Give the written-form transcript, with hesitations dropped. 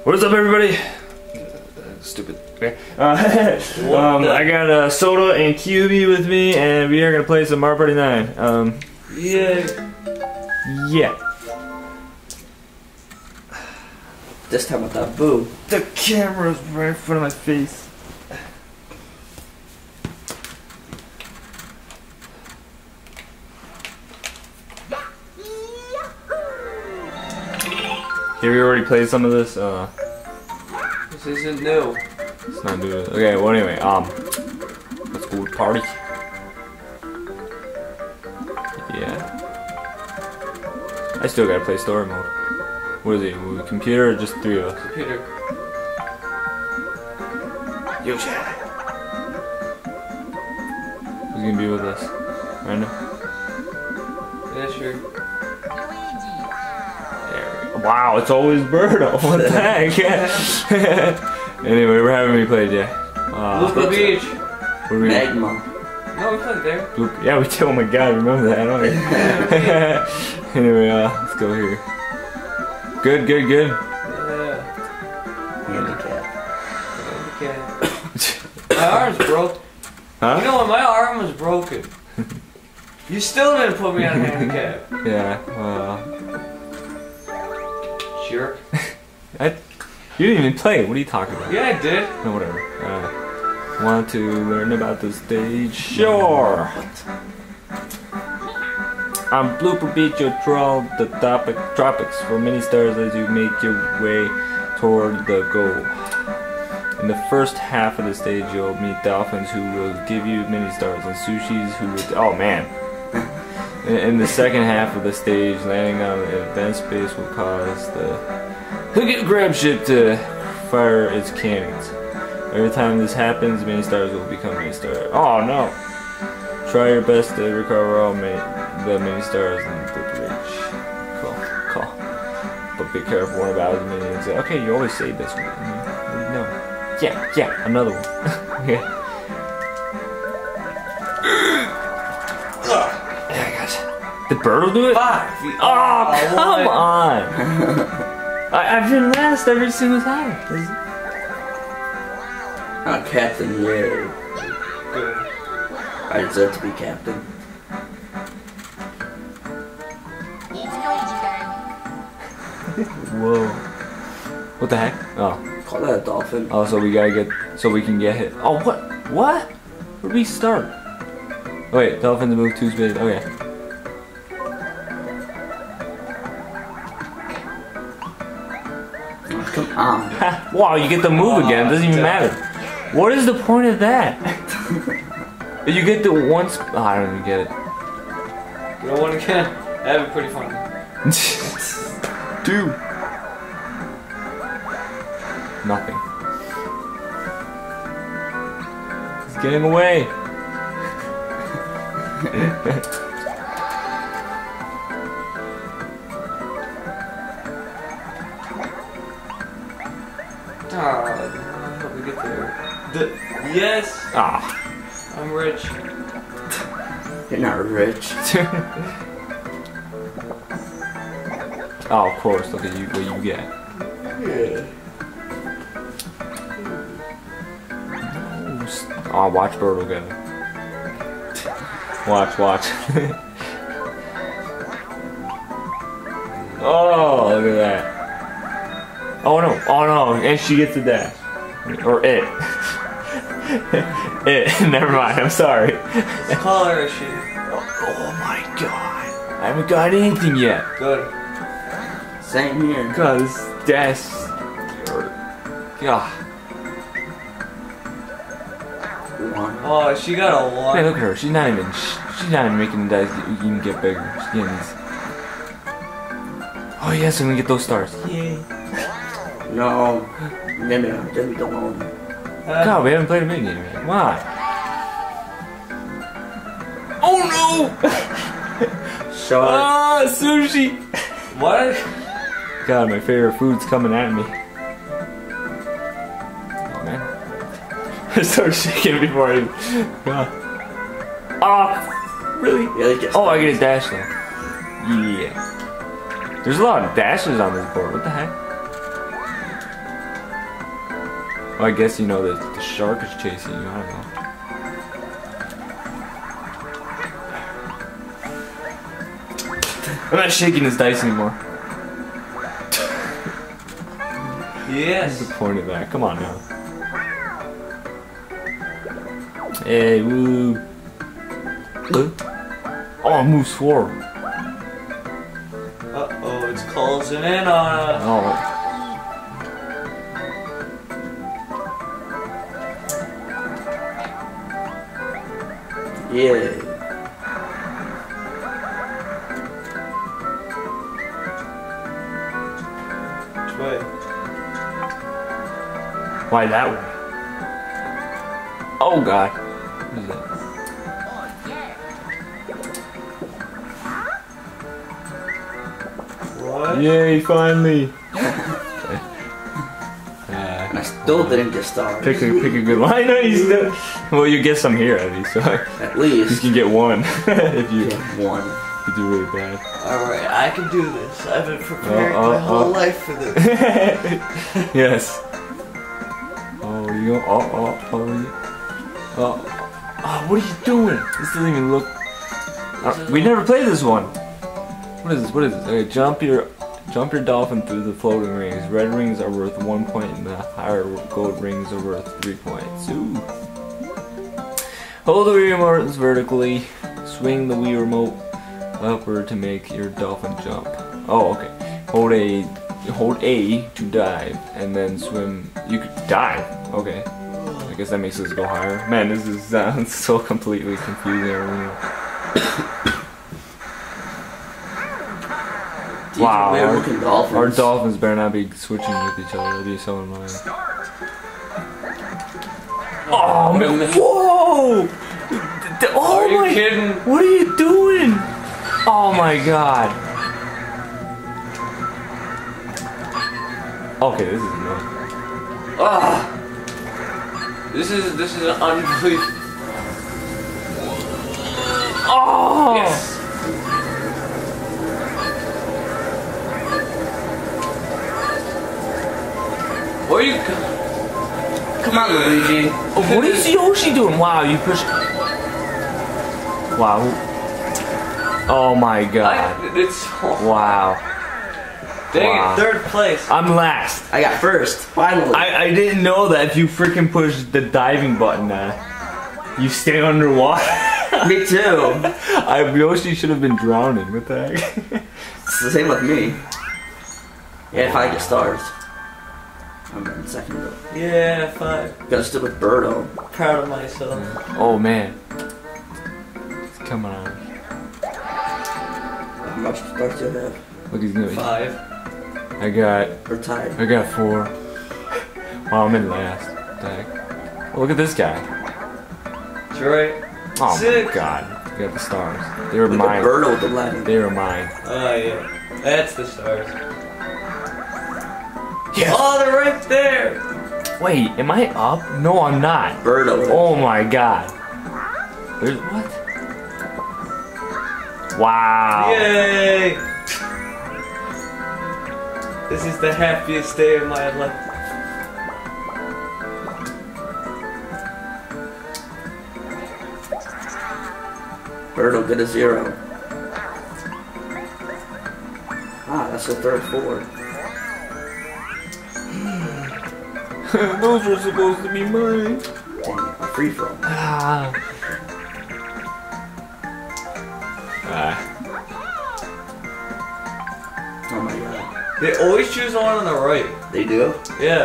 What is up, everybody? Stupid. Okay. I got soda and Cubee with me, and we are gonna play some Mario Party 9. Yeah. This time with that boo. The camera's right in front of my face. Here, we already played some of this. This isn't new. It's not new. Okay, well anyway, let's go party. Yeah. I still gotta play story mode. What is it? Computer or just three of us? Computer. Yo, chat. Who's gonna be with us? Random? Yeah, sure. Wow, it's always Birdo. What the heck? Anyway, we're having me played, yeah. Blooper Beach. Magma. No, we played there. Yeah, we did. Oh my god, remember that, don't we? Anyway, let's go here. Good. Yeah. Handicap. My arm's broke. Huh? You know what? My arm was broken. You still didn't put me on a handicap. Yeah, Jerk. You didn't even play it. What are you talking about? Yeah, I did. No, whatever. Want to learn about the stage? Sure. On Blooper Beach, you'll trawl the tropics for many stars as you make your way toward the goal. In the first half of the stage, you'll meet dolphins who will give you many stars, and sushis who will... Oh, man. In the second half of the stage, landing on an event space will cause the grab ship to fire its cannons. Every time this happens, many stars will become many stars. Oh no! Try your best to recover all the many stars in the bridge. Cool. But be careful one about as many as... Okay, you always say this one. No. Yeah, another one. Yeah. Did Birdo do it? 5. Oh, come on! I've been last every single time. Captain, yeah. Good. I deserve to be captain. Whoa. What the heck? Oh. Call that a dolphin. Oh, so we gotta get... So we can get hit. Oh, what? What? Where do we start? Oh, wait, dolphins move 2 spaces. Okay. Come on. Wow, you get the move again. It doesn't even matter. What is the point of that? You get the one oh, I don't even get it. You don't want to get it? That'd be pretty funny. Dude. Nothing. He's getting away. I hope we get there. Yes! Ah. I'm rich. You're not rich. Oh, of course. Look at you. What you get. Yeah. Oh, watch Birdo get it. Watch. Oh, look at that. Oh no, and she gets the dash. Or it. Never mind, I'm sorry. Call her a she. Oh my god. I haven't got anything yet. Good. Same here. God, this dash. God. 1. Oh, she got a 1. Man, look at her. She's not even making the dice even get bigger. She's getting these. Oh yes, I'm gonna get those stars. Yay. No. Maybe we don't own it. God, we haven't played a mini game yet. Why? Oh no! Shark. Ah, sushi! What? God, my favorite food's coming at me. Oh man. I started shaking before I... God. Oh! Really? Yeah, oh, I get a dash though. Yeah. There's a lot of dashes on this board. What the heck? Well, I guess you know that the shark is chasing you. I don't know. I'm not shaking this dice anymore. Yes. What's the point of that? Come on now. Hey, woo. Oh, it moves forward. Uh-oh, it's closing in on us. Oh. Yeah. Which way? Why that way? Oh god. What is that? What? Yay, finally! And I still didn't get stars. Pick a good line. No, you still. Well, you get some here at least. So At you least. can get one if you One. do really bad. Alright, I can do this. I've been preparing my whole life for this. Yes. Oh, you go. Oh, what are you doing? This doesn't even look. We never played this one. What is this? What is this? Okay, jump your dolphin through the floating rings. Red rings are worth 1 point, and the higher gold rings are worth 3 points. Ooh. Hold the Wii remote vertically. Swing the Wii remote upward to make your dolphin jump. Oh, okay. Hold A to dive, and then swim. You could dive. Okay. I guess that makes us go higher. Man, this sounds so completely confusing. I don't know. Wow, Weird-looking dolphins. our dolphins better not be switching with each other. That'd be so annoying. Oh man! Whoa! Oh Are you my! kidding? What are you doing? Oh my god! Okay, this is annoying. Ah! This is an unbelievable. Oh! Yes. Where you go? Come on, Luigi. What is Yoshi doing? Wow, you push. Wow. Oh my god. It's Wow. dang Wow. it, third place. I'm last. I got first. Finally. I didn't know that if you freaking push the diving button, you stay underwater. Me too. Yoshi should have been drowning. What the heck? It's the same with me. Yeah, if I get stars. I'm in second though. Yeah, 5. Gotta stick with Birdo. Proud of myself. Oh man. Come on. How much stars do you have? Look, he's gonna. 5. I got We're tied. 4. Wow, I'm in last. What the heck? Oh, look at this guy. That's right. Oh 6. my god. You got the stars. They were Look at mine. Birdo with the Latin. They were mine. Oh yeah. That's the stars. Yes. Oh, they're right there. Wait, am I up? No, I'm not. Birdo. Oh my god. There's what? Wow. Yay! This is the happiest day of my life. Birdo, get a 0. Ah, that's the third 4. Those were supposed to be mine. Dang, a free throw. Ah. Oh my god. They always choose the one on the right. They do? Yeah.